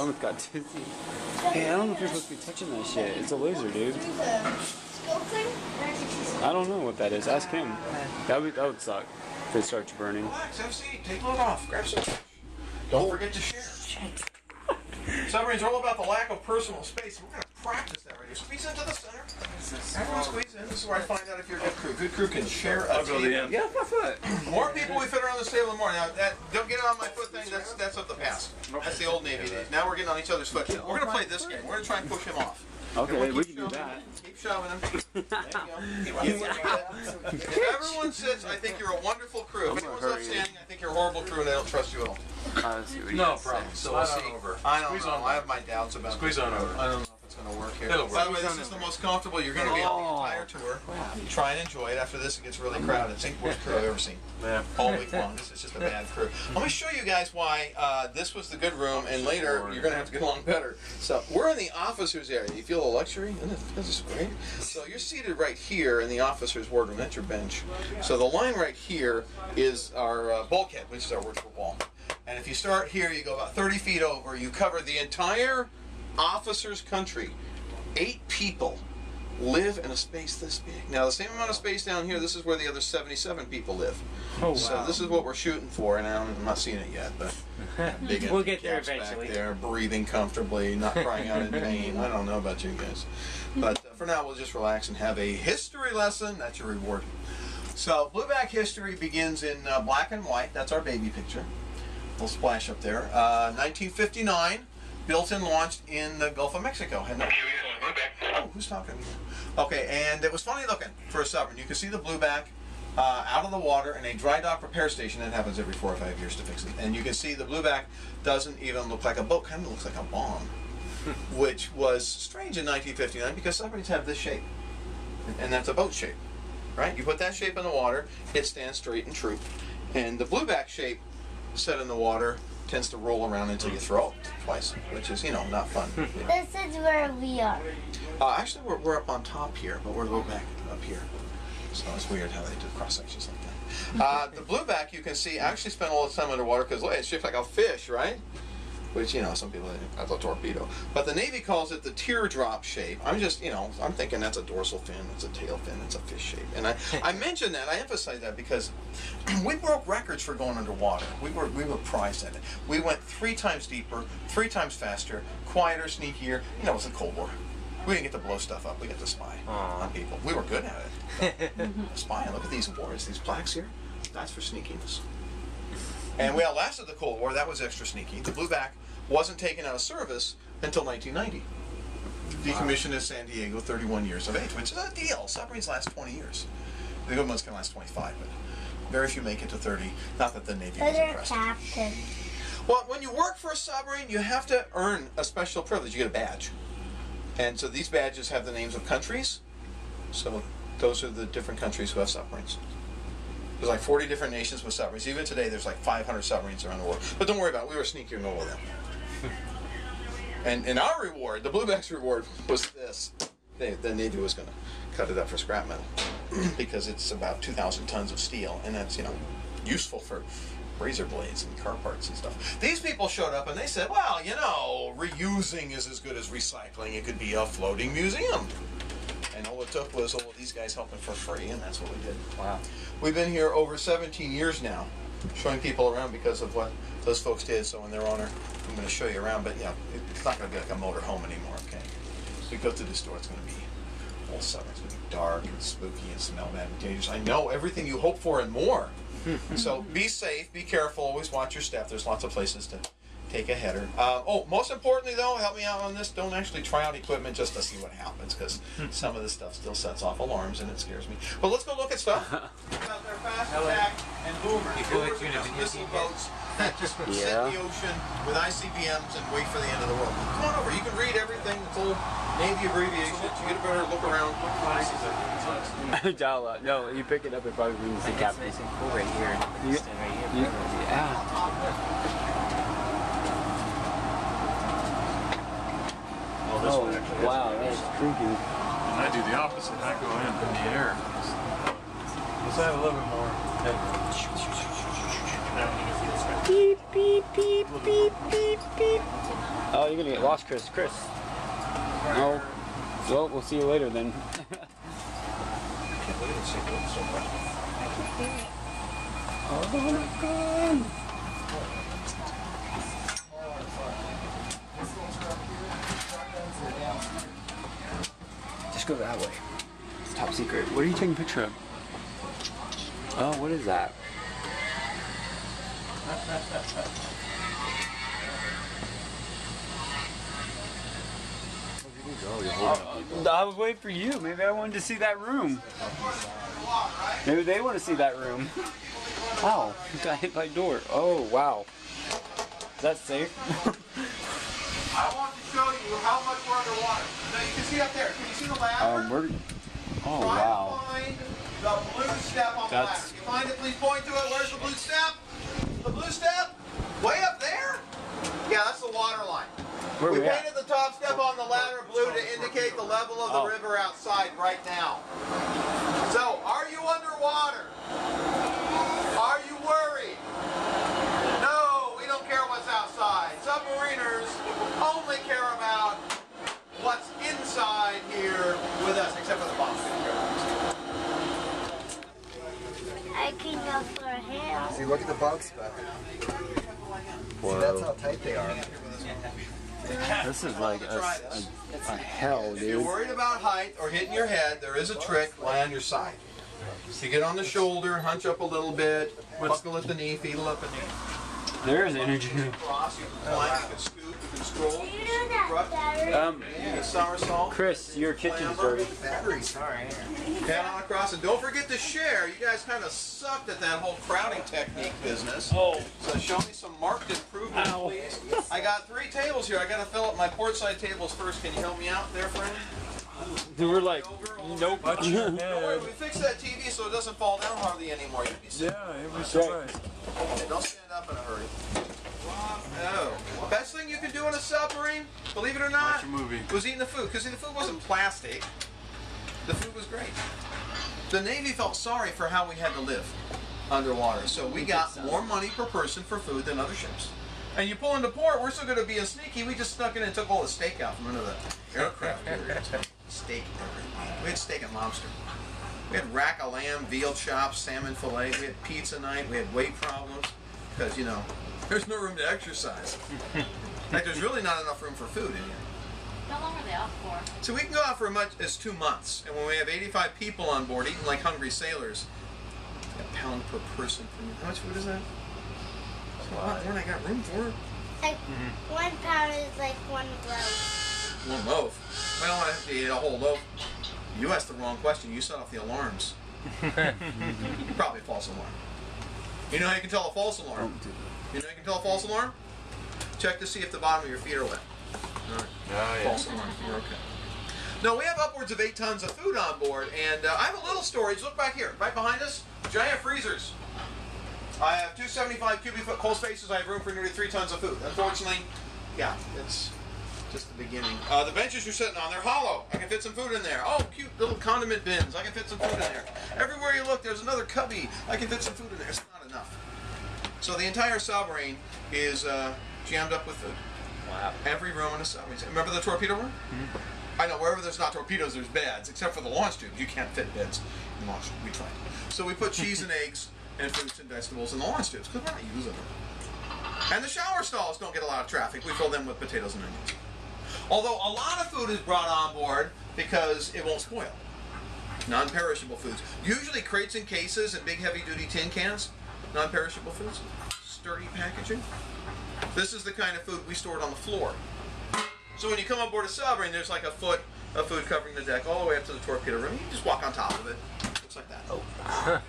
almost got dizzy. Hey, I don't know if you're supposed to be touching that shit. It's a laser, dude. I don't know what that is. Ask him. That would suck if it starts burning. Relax, MC. Take a load off. Grab some. Don't forget to share. Shit. Submarines are all about the lack of personal space. We're going to practice that right here. Squeeze into the center. Everyone squeeze in. This is where I find out if you're a good crew. Good crew can share a table. Yeah, my foot. More people we fit around this table, the more. Now, don't get it on my foot thing. That's of the past. That's the old Navy days. Now we're getting on each other's foot. We're going to play this game. We're going to try and push him off. Okay, we can do that. Keep shoving him. There you go. If everyone sits, I think you're a wonderful crew. If anyone's left standing, I think you're a horrible crew and I don't trust you at all. No problem. So we'll see. I don't know. I have my doubts about Squeeze on over. I don't know if it's going to work here. It'll work. By the way, this is the most comfortable you're going to be on the entire tour. Try and enjoy it. After this, it gets really crowded. It's the worst crew I've ever seen. Yeah. All week long. This is just a bad crew. Let me show you guys why this was the good room, and later you're going to have to get along better. So we're in the officers' area. You feel the luxury? This is great. So you're seated right here in the officers' wardroom. That's your bench. So the line right here is our bulkhead, which is our workable wall. And if you start here, you go about 30 feet over. You cover the entire officers' country. 8 people live in a space this big. Now, the same amount of space down here, this is where the other 77 people live. Oh, wow. So this is what we're shooting for, and I'm not seeing it yet, but big we'll get there eventually. Back there, breathing comfortably, not crying out in pain. I don't know about you guys. But for now, we'll just relax and have a history lesson. That's your reward. So, blueback history begins in black and white. That's our baby picture. Little splash up there. 1959, built and launched in the Gulf of Mexico. Oh, who's talking? Okay, and it was funny looking for a submarine. You can see the blueback out of the water in a dry dock repair station. That happens every 4 or 5 years to fix it. And you can see the blueback doesn't even look like a boat. Kind of looks like a bomb, which was strange in 1959 because submarines have this shape, and that's a boat shape, right? You put that shape in the water, it stands straight and true. And the blueback shape set in the water tends to roll around until you throw it twice, which is, not fun. This is where we are. Actually, we're up on top here, but we're a little back up here. So it's weird how they do cross sections like that. The blueback, you can see, actually spent all its time underwater because it's shaped like a fish, right? Which, some people that's a torpedo. But the Navy calls it the teardrop shape. I'm just, I'm thinking that's a dorsal fin, it's a tail fin, it's a fish shape. And I mentioned that, I emphasize that because we broke records for going underwater. We were prized at it. We went 3 times deeper, 3 times faster, quieter, sneakier. It was the Cold War. We didn't get to blow stuff up, we got to spy on people. We were good at it. Spying, look at these awards, these plaques here. That's for sneakiness. And we outlasted the Cold War. That was extra sneaky. The blueback wasn't taken out of service until 1990. Decommissioned at San Diego, 31 years of age, which is a deal. Submarines last 20 years. The good ones can last 25, but very few make it to 30. Not that the Navy was impressive. Captain. Well, when you work for a submarine, you have to earn a special privilege. You get a badge. And so these badges have the names of countries. So those are the different countries who have submarines. There's like 40 different nations with submarines. Even today, there's like 500 submarines around the world. But don't worry about it. We were sneakier than all of them. And our reward, the blueback's reward, was this. The Navy was going to cut it up for scrap metal because it's about 2,000 tons of steel, and that's useful for razor blades and car parts and stuff. These people showed up and they said, well, reusing is as good as recycling. It could be a floating museum. And all it took was all of these guys helping for free, and that's what we did. Wow. We've been here over 17 years now, showing people around because of what those folks did. So in their honor, I'm going to show you around, but it's not going to be like a motor home anymore, okay? So we go through the store, it's going to be all summer. It's going to be dark and spooky and smell bad and dangerous. I know, everything you hope for and more. So be safe, be careful, always watch your step. There's lots of places to take a header. Most importantly though, help me out on this, don't actually try out equipment just to see what happens, because some of this stuff still sets off alarms and it scares me. But let's go look at stuff. Out there, fast attack and boomers. Boomers are just missile boats that just sit in the ocean with ICBMs and wait for the end of the world. Come on over, you can read everything, it's all Navy abbreviations, you get a better look around. No, you pick it up, it probably means the captain. Nice and cool right here. Oh, wow, that's creepy. And I do the opposite. I go in the air. Let's have a little bit more. Beep. beep, beep, beep, beep, beep. Oh, you're gonna get lost, Chris. Chris. No. Well, we'll see you later then. Oh my God. Just go that way. It's top secret. What are you taking a picture of? Oh, what is that? I was waiting for you. Maybe I wanted to see that room. Maybe they want to see that room. Ow, I got hit by a door. Oh, wow. Is that safe? I want to show you how much we're underwater. Now you can see up there. Can you see the ladder? Oh, Try wow. to find the blue step on the ladder. If you find it, please point to it. Where's the blue step? The blue step? Way up there? Yeah, that's the water line. We painted the top step on the ladder blue to indicate the level of the river outside right now. So, are you underwater? Are you worried? No, we don't care what's outside. Submariners only care about what's inside here with us, except for the box. I can go for a hair. See, look at the bugs back. See, that's how tight they are. This is like a hell, dude. If you're worried about height or hitting your head, there is a trick. Lie on your side. So you get on the shoulder, hunch up a little bit, buckle at the knee, feedle up the knee. There is energy. You can cross, you can climb, you can scoot, you can scroll. You do that, Daddy. You can somersault. Chris, your kitchen's dirty. Battery, sorry. Pan on across, and don't forget to share. You guys kind of sucked at that whole crowding technique business. Oh. So show me some marked improvement, please. I got 3 tables here. I got to fill up my portside tables first. Can you help me out there, friend? We're like, nope. Don't worry, we fixed that TV so it doesn't fall down hardly anymore. You'd be sick. Yeah, it was surprised. Okay, don't stand up in a hurry. Oh. Best thing you can do in a submarine, believe it or not, Watch a movie. was eating the food. Because the food wasn't plastic. The food was great. The Navy felt sorry for how we had to live underwater. So we got more money per person for food than other ships. And you pull into port, we're so good at being sneaky, we just snuck in and took all the steak out from under the aircraft carriers. Steak every week. We had steak and lobster. We had rack of lamb, veal chops, salmon fillet. We had pizza night. We had weight problems because, you know, there's no room to exercise. In fact, there's really not enough room for food in here. How long are they out for? So we can go out for as much as 2 months. And when we have 85 people on board, eating like hungry sailors, a pound per person. How much food is that? That's a lot more than I got room for. Like 1 pound is like 1 loaf. 1 loaf. Well, I have to eat a whole loaf. You asked the wrong question. You set off the alarms. Probably a false alarm. You know how you can tell a false alarm? You know how you can tell a false alarm? Check to see if the bottom of your feet are wet. All right. Oh, yeah. False alarm. You're okay. No, we have upwards of 8 tons of food on board, and I have a little storage. Look back here, right behind us. Giant freezers. I have 275 cubic foot cold spaces. I have room for nearly 3 tons of food. Unfortunately, yeah, it's just the beginning. The benches you're sitting on, they're hollow. I can fit some food in there. Oh, cute little condiment bins. I can fit some food in there. Everywhere you look, there's another cubby. I can fit some food in there. It's not enough. So the entire submarine is jammed up with food. Wow. Every room in a submarine. Remember the torpedo room? Mm-hmm. I know, wherever there's not torpedoes, there's beds. Except for the launch tubes. You can't fit beds in launch tubes. We tried. So we put cheese and eggs and fruits and vegetables in the launch tubes because we're not using them. And the shower stalls don't get a lot of traffic. We fill them with potatoes and onions. Although a lot of food is brought on board because it won't spoil. Non-perishable foods. Usually crates and cases and big heavy-duty tin cans. Non-perishable foods. Sturdy packaging. This is the kind of food we stored on the floor. So when you come on board a submarine, there's like a foot of food covering the deck all the way up to the torpedo room. You just walk on top of it. Looks like that. Oh.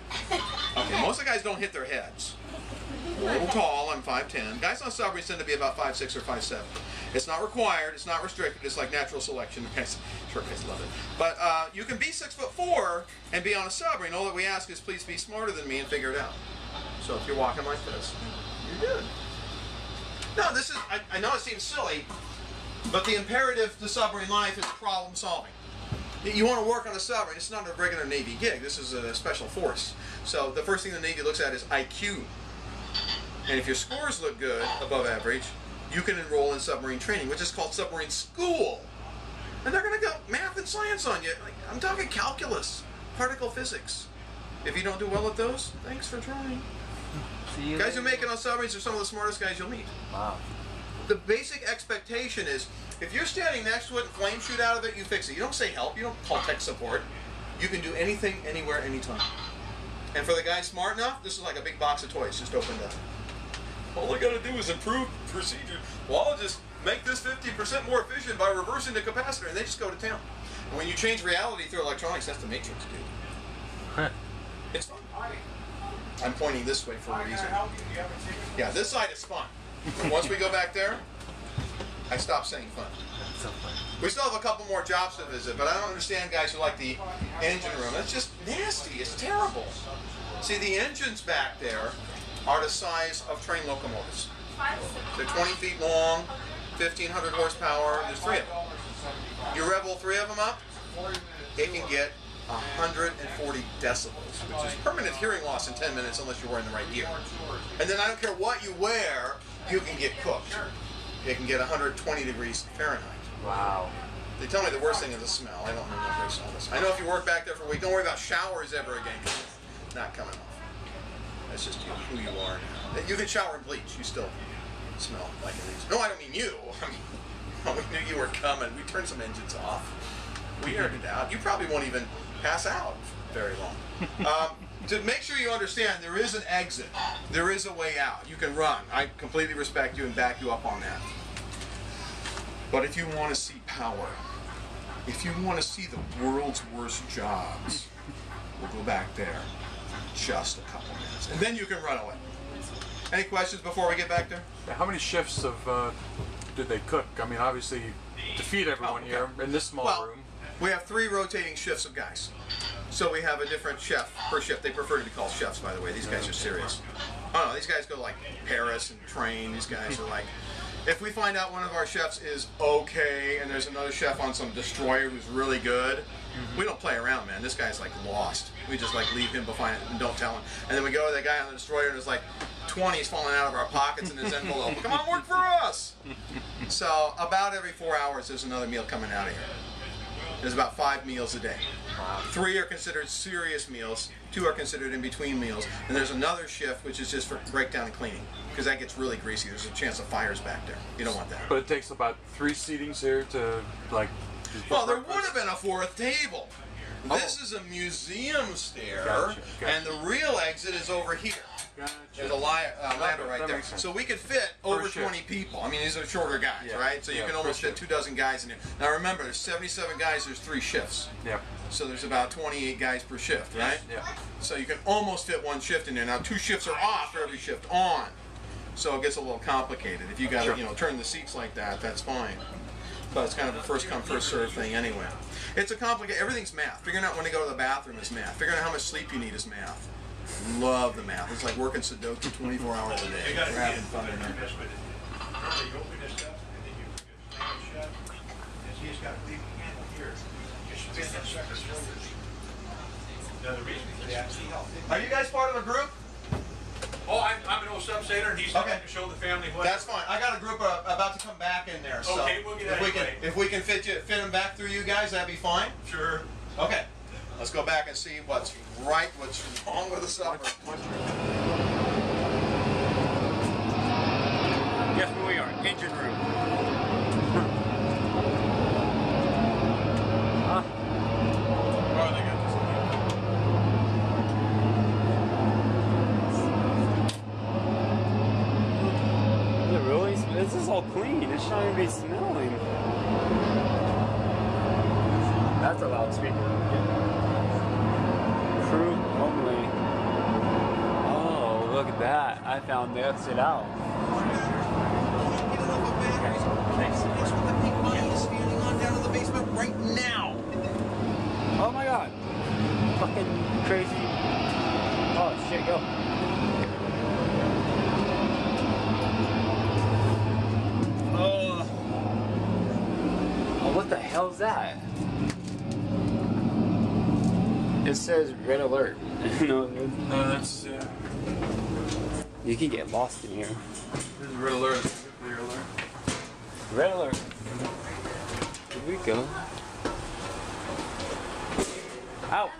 Okay, most of the guys don't hit their heads. I'm a little tall, I'm 5'10". Guys on submarines tend to be about 5'6" or 5'7". It's not required, it's not restricted, it's like natural selection. Guys, short guys love it. But you can be 6'4" and be on a submarine. All that we ask is please be smarter than me and figure it out. So if you're walking like this, you're good. No, this is, I know it seems silly, but the imperative to submarine life is problem solving. You want to work on a submarine, it's not a regular Navy gig, this is a special force. So the first thing the Navy looks at is IQ. And if your scores look good, above average, you can enroll in submarine training, which is called submarine school. And they're going to go math and science on you. Like, I'm talking calculus, particle physics. If you don't do well at those, thanks for trying. Guys who make it on submarines are some of the smartest guys you'll meet. Wow. The basic expectation is, if you're standing next to it and flames shoot out of it, you fix it. You don't say help. You don't call tech support. You can do anything, anywhere, anytime. And for the guy smart enough, this is like a big box of toys just opened up. All I gotta do is improve procedure. Well, I'll just make this 50% more efficient by reversing the capacitor, and they just go to town. And when you change reality through electronics, that's the Matrix, dude. It's fun. I'm pointing this way for a reason. Yeah, this side is fun. Once we go back there, I stop saying fun. We still have a couple more jobs to visit, but I don't understand guys who like the engine room. It's just nasty. It's terrible. See, the engines back there are the size of train locomotives. They're 20 feet long, 1,500 horsepower. There's 3 of them. You rev all 3 of them up, it can get 140 decibels, which is permanent hearing loss in 10 minutes unless you're wearing the right gear. And then I don't care what you wear, you can get cooked. It can get 120 degrees Fahrenheit. Wow. They tell me the worst thing is the smell. I don't remember I saw this. I know if you work back there for a week, don't worry about showers ever again, because it's not coming off. That's just who you are now. You can shower and bleach, you still smell like it is. No, I don't mean you. I mean, we knew you were coming. We turned some engines off. We aired it out. You probably won't even pass out very long. To make sure you understand, there is an exit. There is a way out. You can run. I completely respect you and back you up on that. But if you want to see power, if you want to see the world's worst jobs, we'll go back there for just a couple minutes. And then you can run away. Any questions before we get back there? How many shifts of did they cook? I mean, obviously, to feed everyone here in this small room. We have 3 rotating shifts of guys. So we have a different chef per shift. They prefer to be called chefs, by the way. These guys are serious. Oh no, these guys go like Paris and train. These guys are like, if we find out one of our chefs is okay and there's another chef on some destroyer who's really good, we don't play around, man. This guy's like lost. We just like leave him behind and don't tell him. And then we go to the guy on the destroyer and there's like 20s falling out of our pockets in his envelope. Come on, work for us! So about every 4 hours there's another meal coming out of here. There's about 5 meals a day. 3 are considered serious meals, 2 are considered in-between meals, and there's another shift which is just for breakdown and cleaning, because that gets really greasy. There's a chance of fires back there. You don't want that. But it takes about 3 seatings here to, like... Well, there would have been a 4th table. This is a museum stair, and the real exit is over here. There's a ladder right there. So we could fit over 20 people. I mean, these are shorter guys, right? So you can almost fit 24 guys in here. Now remember, there's 77 guys, there's 3 shifts. Yeah. So there's about 28 guys per shift, right? Yeah. So you can almost fit 1 shift in there. Now 2 shifts are off for every shift on. So it gets a little complicated. If you got to, turn the seats like that, that's fine. But it's kind of a first come, first serve thing anyway. It's a complicated, everything's math. Figuring out when to go to the bathroom is math. Figuring out how much sleep you need is math. Love the math. It's like working Sudoku 24 hours a day. We're having fun in there. Are you guys part of a group? Oh, I'm an old subsailor, and he's going to show the family what. That's fine. I got a group about to come back in there. So okay, we'll get that anyway. If we can fit them back through you guys, that'd be fine. Sure. Okay. Let's go back and see what's wrong with the submarine. Guess where we are? Engine room. Huh? Oh, they got this. Is it really? This is all clean. It shouldn't even be smelling. That's a loudspeaker. Crew only. Oh, look at that. I found the exit out. That's what the pink money is standing on down in the basement right now. Oh my god. Fucking crazy. Oh shit, go. Oh, what the hell is that? It says red alert. No, that's You can get lost in here. This is red alert. Clear alert. Red alert. Here we go. Ouch.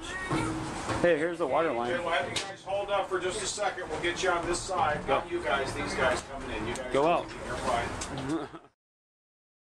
Hey, here's the water line. Okay, we'll have you guys hold up for just a second. We'll get you on this side. Not you guys, these guys coming in. You guys Go out. You're fine.